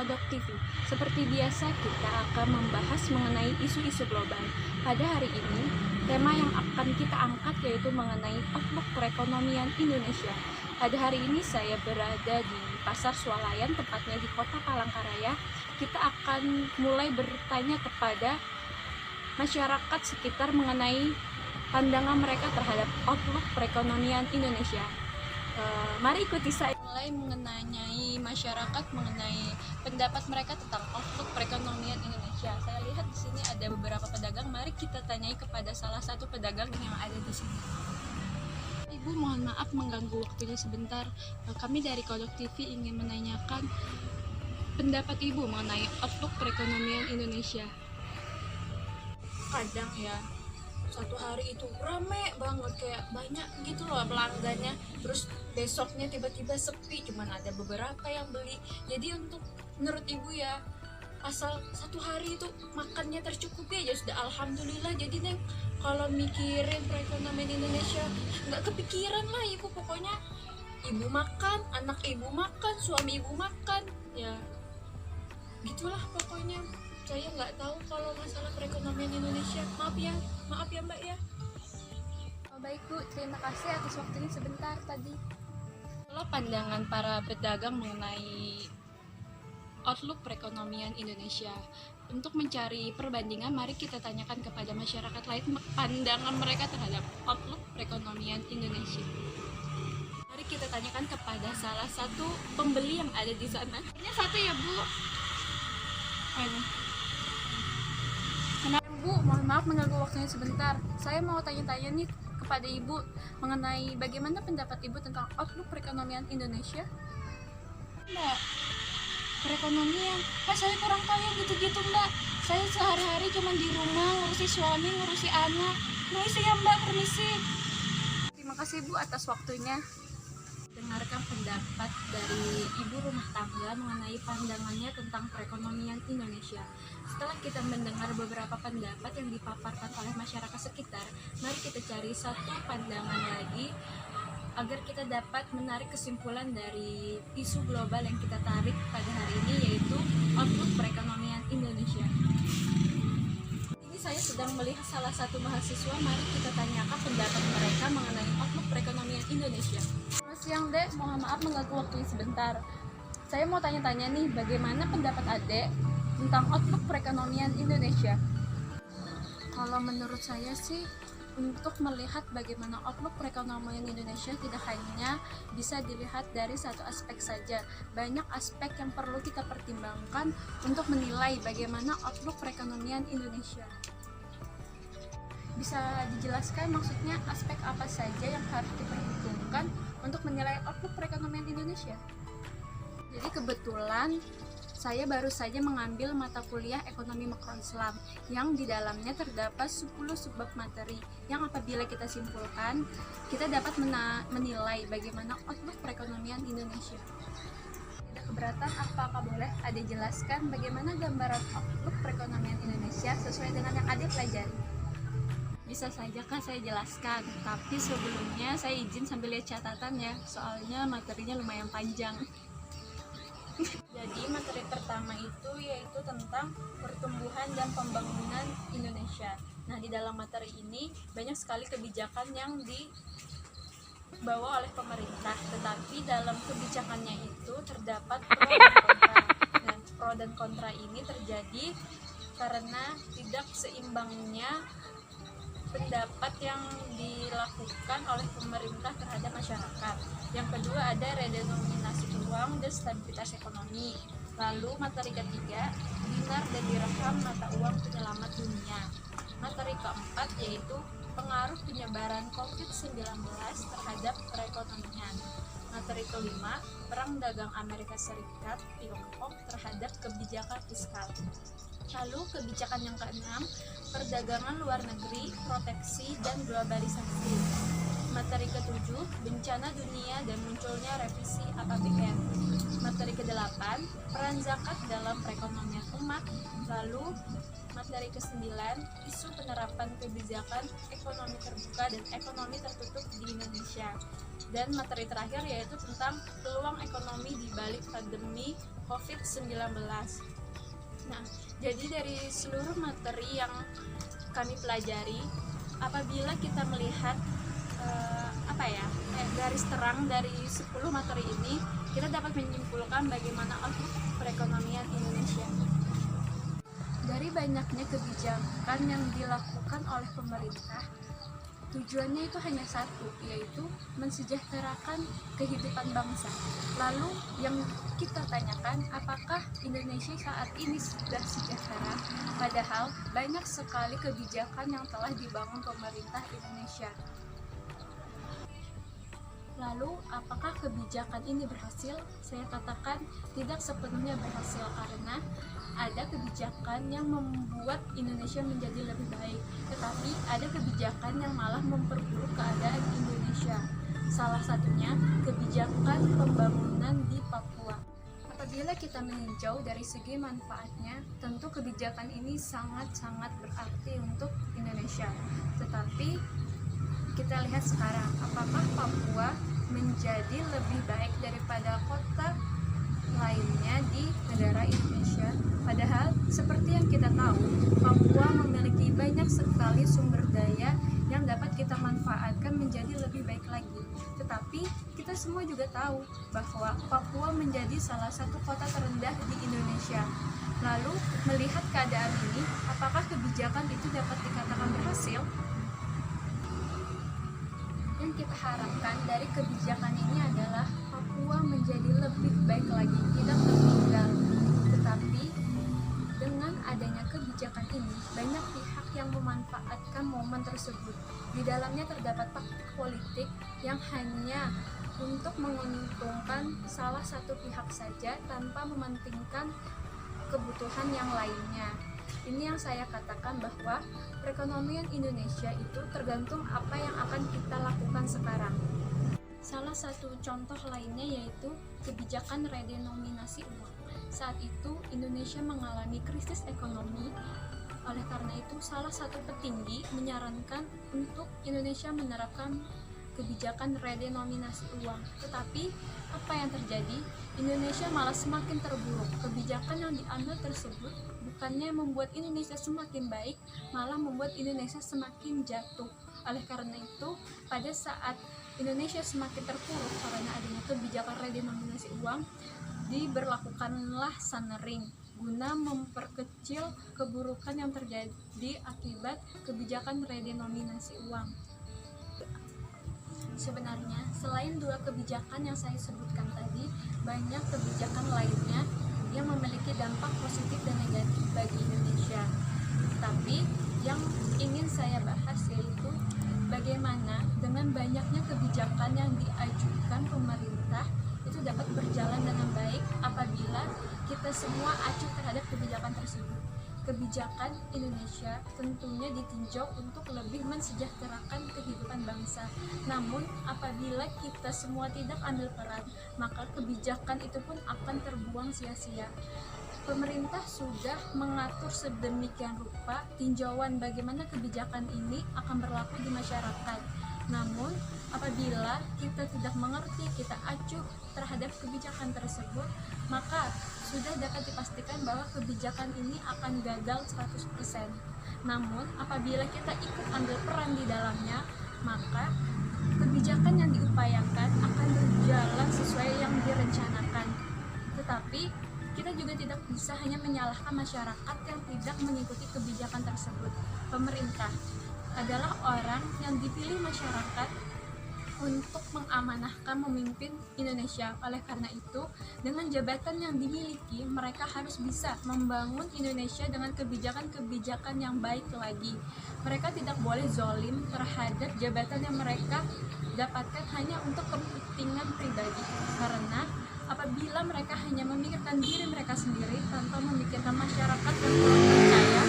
Kodok TV. Seperti biasa, kita akan membahas mengenai isu-isu global. Pada hari ini, tema yang akan kita angkat yaitu mengenai outlook perekonomian Indonesia. Pada hari ini saya berada di Pasar Swalayan, tepatnya di Kota Palangkaraya. Kita akan mulai bertanya kepada masyarakat sekitar mengenai pandangan mereka terhadap outlook perekonomian Indonesia. Mari ikuti saya mulai mengenai masyarakat mengenai pendapat mereka tentang outlook perekonomian Indonesia. Saya lihat di sini ada beberapa pedagang. Mari kita tanyai kepada salah satu pedagang yang ada di sini. Ibu, mohon maaf mengganggu waktunya sebentar. Kami dari Kodok TV ingin menanyakan pendapat Ibu mengenai outlook perekonomian Indonesia. Kadang ya satu hari itu rame banget, kayak banyak gitu loh pelanggannya, terus besoknya tiba-tiba sepi, cuman ada beberapa yang beli. Jadi menurut ibu ya, asal satu hari itu makannya tercukupi aja sudah alhamdulillah. Jadi Neng, kalau mikirin perekonomian Indonesia nggak kepikiran lah ibu, pokoknya ibu makan, anak ibu makan, suami ibu makan, ya gitulah pokoknya. Saya nggak tahu kalau masalah perekonomian Indonesia. Maaf ya Mbak ya. Baik Bu, terima kasih atas waktunya sebentar tadi. Kalau pandangan para pedagang mengenai outlook perekonomian Indonesia, untuk mencari perbandingan, mari kita tanyakan kepada masyarakat lain pandangan mereka terhadap outlook perekonomian Indonesia. Mari kita tanyakan kepada salah satu pembeli yang ada di sana. Ini satu ya Bu. Bu, mohon maaf mengganggu waktunya sebentar. Saya mau tanya-tanya nih kepada Ibu mengenai bagaimana pendapat Ibu tentang outlook perekonomian Indonesia. Mbak, perekonomian, saya kurang tahu yang gitu-gitu Mbak. Saya sehari-hari cuma di rumah ngurusi suami, ngurusi anak. Permisi ya Mbak, permisi. Terima kasih Bu atas waktunya. Dengarkan pendapat dari ibu rumah tangga mengenai pandangannya tentang perekonomian Indonesia. Setelah kita mendengar beberapa pendapat yang dipaparkan oleh masyarakat sekitar, mari kita cari satu pandangan lagi agar kita dapat menarik kesimpulan dari isu global yang kita tarik pada hari ini, yaitu outlook perekonomian Indonesia. Ini saya sedang melihat salah satu mahasiswa. Mari kita tanyakan pendapat mereka mengenai outlook perekonomian Indonesia. Selamat siang Dek, mohon maaf mengganggu waktunya sebentar. Saya mau tanya-tanya nih, bagaimana pendapat Adek tentang outlook perekonomian Indonesia? Kalau menurut saya sih, untuk melihat bagaimana outlook perekonomian Indonesia tidak hanya bisa dilihat dari satu aspek saja. Banyak aspek yang perlu kita pertimbangkan untuk menilai bagaimana outlook perekonomian Indonesia. Bisa dijelaskan maksudnya aspek apa saja yang harus diperhitungkan untuk menilai outlook perekonomian Indonesia? Jadi kebetulan saya baru saja mengambil mata kuliah ekonomi makro Islam yang di dalamnya terdapat 10 subbab materi yang apabila kita simpulkan, kita dapat menilai bagaimana outlook perekonomian Indonesia. Tidak keberatan, apakah boleh Ade jelaskan bagaimana gambaran outlook perekonomian Indonesia sesuai dengan yang Ade pelajari? Bisa saja Kak, saya jelaskan, tapi sebelumnya saya izin sambil lihat catatan ya, soalnya materinya lumayan panjang. Jadi materi pertama itu yaitu tentang pertumbuhan dan pembangunan Indonesia. Nah, di dalam materi ini banyak sekali kebijakan yang dibawa oleh pemerintah, tetapi dalam kebijakannya itu terdapat pro dan kontra. Dan pro dan kontra ini terjadi karena tidak seimbangnya pendapat yang dilakukan oleh pemerintah terhadap masyarakat. Yang kedua ada redenominasi uang dan stabilitas ekonomi. Lalu materi ketiga, dinar dan dirham mata uang penyelamat dunia. Materi keempat yaitu pengaruh penyebaran COVID-19 terhadap perekonomian. Materi kelima, perang dagang Amerika Serikat Tiongkok terhadap kebijakan fiskal. Lalu kebijakan yang keenam, perdagangan luar negeri, proteksi, dan globalisasi. Materi ketujuh, bencana dunia dan munculnya revisi APBN. Materi kedelapan, peran zakat dalam perekonomian umat. Lalu materi ke-9, isu penerapan kebijakan ekonomi terbuka dan ekonomi tertutup di Indonesia. Dan materi terakhir yaitu tentang peluang ekonomi di balik pandemi COVID-19. Nah, jadi dari seluruh materi yang kami pelajari, apabila kita melihat garis terang dari 10 materi ini, kita dapat menyimpulkan bagaimana outlook perekonomian Indonesia. Dari banyaknya kebijakan yang dilakukan oleh pemerintah, tujuannya itu hanya satu, yaitu mensejahterakan kehidupan bangsa. Lalu yang kita tanyakan, apakah Indonesia saat ini sudah sejahtera? Padahal banyak sekali kebijakan yang telah dibangun pemerintah Indonesia. Lalu, apakah kebijakan ini berhasil? Saya katakan tidak sepenuhnya berhasil karena ada kebijakan yang membuat Indonesia menjadi lebih baik, tetapi ada kebijakan yang malah memperburuk keadaan Indonesia. Salah satunya kebijakan pembangunan di Papua. Apabila kita meninjau dari segi manfaatnya, tentu kebijakan ini sangat-sangat berarti untuk Indonesia. Tetapi kita lihat sekarang, apakah Papua menjadi lebih baik daripada kota lainnya di negara Indonesia? Padahal seperti yang kita tahu, Papua memiliki banyak sekali sumber daya yang dapat kita manfaatkan menjadi lebih baik lagi. Tetapi kita semua juga tahu bahwa Papua menjadi salah satu kota terendah di Indonesia. Lalu melihat keadaan ini, apakah kebijakan itu dapat dikatakan berhasil? Yang kita harapkan dari kebijakan ini adalah Papua menjadi lebih baik lagi, tidak tertinggal. Tetapi dengan adanya kebijakan ini, banyak pihak yang memanfaatkan momen tersebut. Di dalamnya terdapat praktik politik yang hanya untuk menguntungkan salah satu pihak saja tanpa mementingkan kebutuhan yang lainnya. Ini yang saya katakan bahwa perekonomian Indonesia itu tergantung apa yang akan kita lakukan sekarang. Salah satu contoh lainnya yaitu kebijakan redenominasi uang. Saat itu Indonesia mengalami krisis ekonomi. Oleh karena itu salah satu petinggi menyarankan untuk Indonesia menerapkan kebijakan redenominasi uang. Tetapi apa yang terjadi? Indonesia malah semakin terburuk. Kebijakan yang diambil tersebut bukannya membuat Indonesia semakin baik, malah membuat Indonesia semakin jatuh. Oleh karena itu, pada saat Indonesia semakin terpuruk karena adanya kebijakan redenominasi uang, diberlakukanlah Sanering guna memperkecil keburukan yang terjadi akibat kebijakan redenominasi uang. Sebenarnya, selain dua kebijakan yang saya sebutkan tadi, banyak kebijakan lainnya yang memiliki dampak positif dan negatif bagi Indonesia. Tapi yang ingin saya bahas yaitu bagaimana dengan banyaknya kebijakan yang diajukan pemerintah itu dapat berjalan dengan baik apabila kita semua acuh terhadap kebijakan tersebut. Kebijakan Indonesia tentunya ditinjau untuk lebih mensejahterakan kehidupan bangsa. Namun apabila kita semua tidak ambil peran, maka kebijakan itu pun akan terbuang sia-sia. Pemerintah sudah mengatur sedemikian rupa tinjauan bagaimana kebijakan ini akan berlaku di masyarakat. Namun apabila kita tidak mengerti, kita acuh terhadap kebijakan tersebut, maka sudah dapat dipastikan bahwa kebijakan ini akan gagal 100%. Namun apabila kita ikut ambil peran di dalamnya, maka kebijakan yang diupayakan akan berjalan sesuai yang direncanakan. Tetapi kita juga tidak bisa hanya menyalahkan masyarakat yang tidak mengikuti kebijakan tersebut. Pemerintah adalah orang yang dipilih masyarakat untuk mengamanahkan memimpin Indonesia. Oleh karena itu, dengan jabatan yang dimiliki, mereka harus bisa membangun Indonesia dengan kebijakan-kebijakan yang baik lagi. Mereka tidak boleh zolim terhadap jabatan yang mereka dapatkan hanya untuk kepentingan pribadi. Karena apabila mereka hanya memikirkan diri mereka sendiri tanpa memikirkan masyarakat yang kurang percaya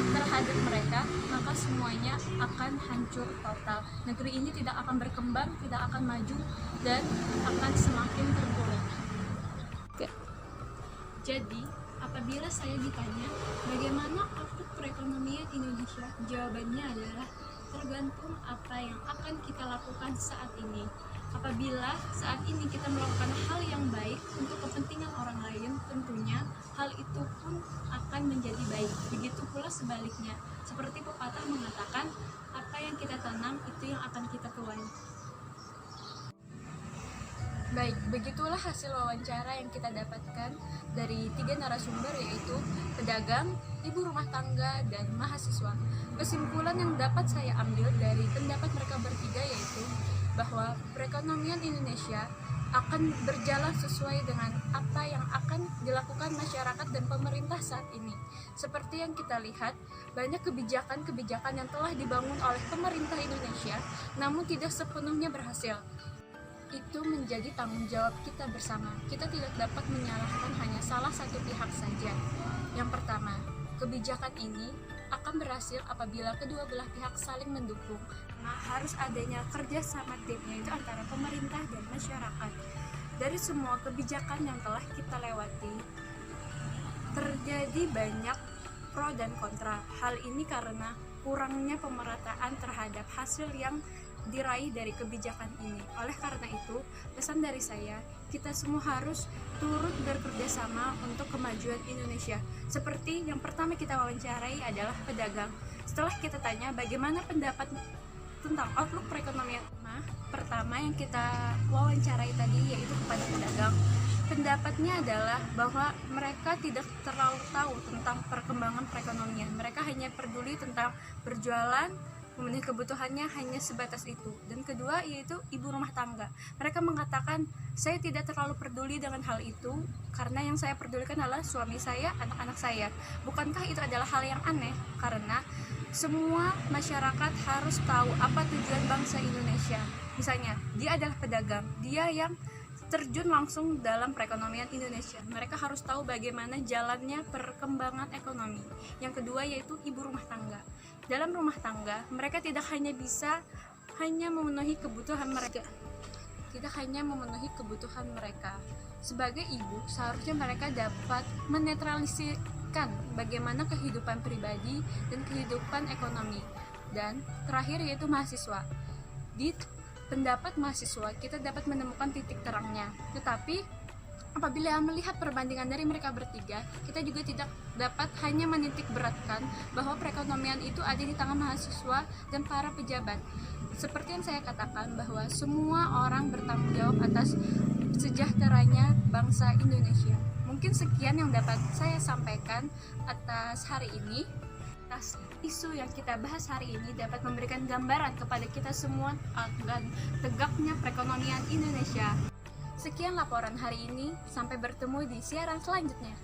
terhadap mereka, maka semuanya akan hancur total. Negeri ini tidak akan berkembang, tidak akan maju, dan akan semakin terpuruk. Jadi, apabila saya ditanya bagaimana outlook perekonomian Indonesia, jawabannya adalah tergantung apa yang akan kita lakukan saat ini. Apabila saat ini kita melakukan hal yang baik untuk kepentingan orang lain, tentunya hal itu pun akan menjadi baik. Begitu pula sebaliknya, seperti pepatah mengatakan, apa yang kita tanam itu yang akan kita tuai. Baik, begitulah hasil wawancara yang kita dapatkan dari 3 narasumber, yaitu pedagang, ibu rumah tangga, dan mahasiswa. Kesimpulan yang dapat saya ambil dari pendapat mereka bertiga yaitu bahwa perekonomian Indonesia akan berjalan sesuai dengan apa yang akan dilakukan masyarakat dan pemerintah saat ini. Seperti yang kita lihat, banyak kebijakan-kebijakan yang telah dibangun oleh pemerintah Indonesia, namun tidak sepenuhnya berhasil. Itu menjadi tanggung jawab kita bersama. Kita tidak dapat menyalahkan hanya salah satu pihak saja. Yang pertama, kebijakan ini akan berhasil apabila kedua belah pihak saling mendukung. Nah, harus adanya kerjasama tim, yaitu antara pemerintah dan masyarakat. Dari semua kebijakan yang telah kita lewati, terjadi banyak pro dan kontra. Hal ini karena kurangnya pemerataan terhadap hasil yang diraih dari kebijakan ini. Oleh karena itu, pesan dari saya, kita semua harus turut bekerja sama untuk kemajuan Indonesia. Seperti yang pertama kita wawancarai adalah pedagang. Setelah kita tanya bagaimana pendapat tentang outlook perekonomian, pertama yang kita wawancarai tadi yaitu kepada pedagang. Pendapatnya adalah bahwa mereka tidak terlalu tahu tentang perkembangan perekonomian. Mereka hanya peduli tentang berjualan, memenuhi kebutuhannya hanya sebatas itu. Dan kedua yaitu ibu rumah tangga. Mereka mengatakan, saya tidak terlalu peduli dengan hal itu karena yang saya pedulikan adalah suami saya, anak-anak saya. Bukankah itu adalah hal yang aneh? Karena semua masyarakat harus tahu apa tujuan bangsa Indonesia. Misalnya, dia adalah pedagang, dia yang terjun langsung dalam perekonomian Indonesia. Mereka harus tahu bagaimana jalannya perkembangan ekonomi. Yang kedua yaitu ibu rumah tangga. Dalam rumah tangga, mereka tidak hanya bisa memenuhi kebutuhan mereka. Sebagai ibu, seharusnya mereka dapat menetralisirkan bagaimana kehidupan pribadi dan kehidupan ekonomi. Dan terakhir yaitu mahasiswa. Di pendapat mahasiswa, kita dapat menemukan titik terangnya. Tetapi apabila melihat perbandingan dari mereka bertiga, kita juga tidak dapat hanya menitik beratkan bahwa perekonomian itu ada di tangan mahasiswa dan para pejabat. Seperti yang saya katakan bahwa semua orang bertanggung jawab atas sejahteranya bangsa Indonesia. Mungkin sekian yang dapat saya sampaikan atas hari ini. Atas isu yang kita bahas hari ini dapat memberikan gambaran kepada kita semua akan tegaknya perekonomian Indonesia. Sekian laporan hari ini, sampai bertemu di siaran selanjutnya.